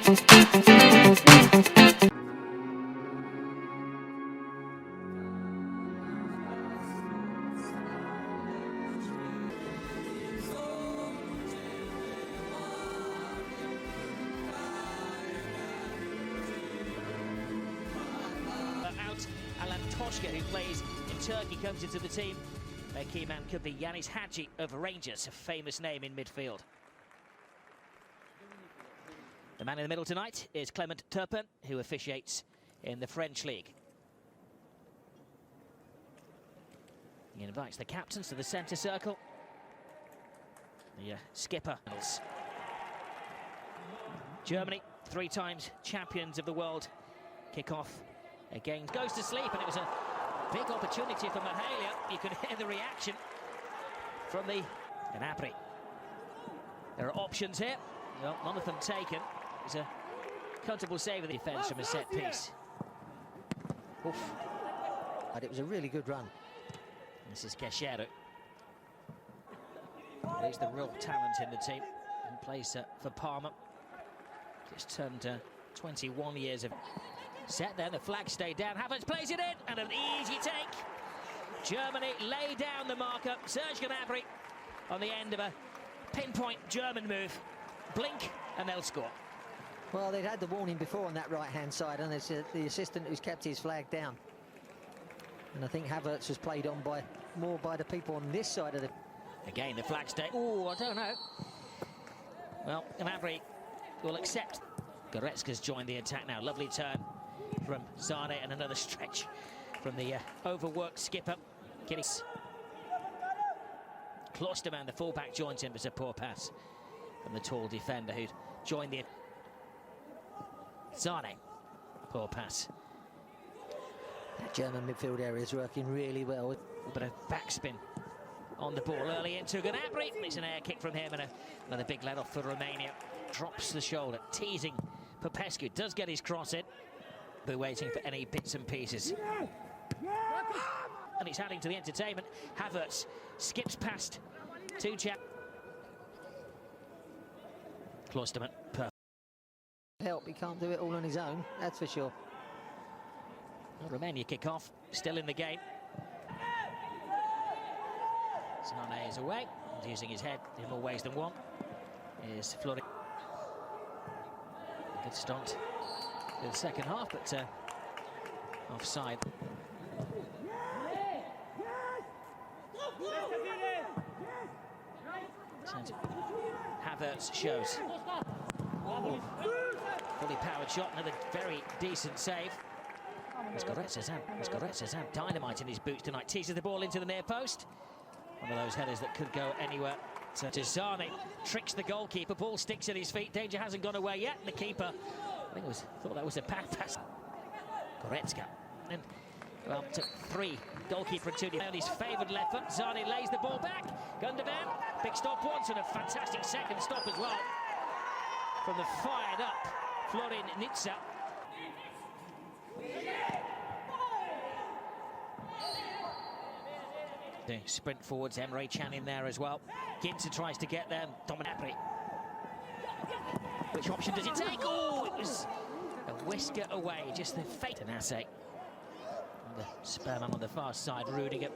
Alan Toshka, who plays in Turkey, comes into the team. Their key man could be Yanis Hadji of Rangers, a famous name in midfield. The man in the middle tonight is Clement Turpin, who officiates in the French League. He invites the captains to the centre circle. The skipper. Germany, 3 times champions of the world. Kick-off again goes to sleep, and it was a big opportunity for Mahalia. You could hear the reaction from the Gnabry. There are options here. Well, none of them taken. It's a comfortable save of the defence from a set piece. Oof. But it was a really good run. This is Cachero. He's the real talent in the team and plays for Parma. Just turned 21 years of set there. The flag stayed down. Havertz plays it in, and an easy take. Germany lay down the marker. Serge Gnabry on the end of a pinpoint German move. Blink, and they'll score. Well, they'd had the warning before on that right-hand side, and it's the assistant who's kept his flag down. And I think Havertz was played on more by the people on this side of the... Again, the flag stay. Oh, I don't know. Well, Gnabry will accept. Goretzka's joined the attack now. Lovely turn from Sane, and another stretch from the overworked skipper. Guinness. Klosterman, the fullback, joins him, but a poor pass from the tall defender who'd joined the... Sane, poor pass. That German midfield area is working really well. A bit of backspin on the ball early into Gnabry. It's an air kick from him, and another big let off for Romania. Drops the shoulder, teasing Popescu. Does get his cross in. They're waiting for any bits and pieces. And it's adding to the entertainment. Havertz skips past 2 chap. Klosterman. Help, he can't do it all on his own, that's for sure. Romania kick off, still in the game. Sane is away, and using his head in more ways than one. Is Flori. Good start to the second half, but offside. Havertz shows. Oh. Fully powered shot, another very decent save. It's Goretzka, dynamite in his boots tonight. Teases the ball into the near post. One of those headers that could go anywhere. To Sane, tricks the goalkeeper. Ball sticks at his feet. Danger hasn't gone away yet. The keeper, I think thought that was a back pass. Goretzka, and well, took 3. Goalkeeper and 2 on his favoured left foot. Sane lays the ball back. Gundogan, big stop once and a fantastic second stop as well from the fired up Florin Nitsa. The sprint forwards, Emre Can in there as well. Ginter tries to get there, Gnabry. Which option does he take? Oh, it was a whisker away, just the fate. And Ase, the spare man on the far side, Rudiger.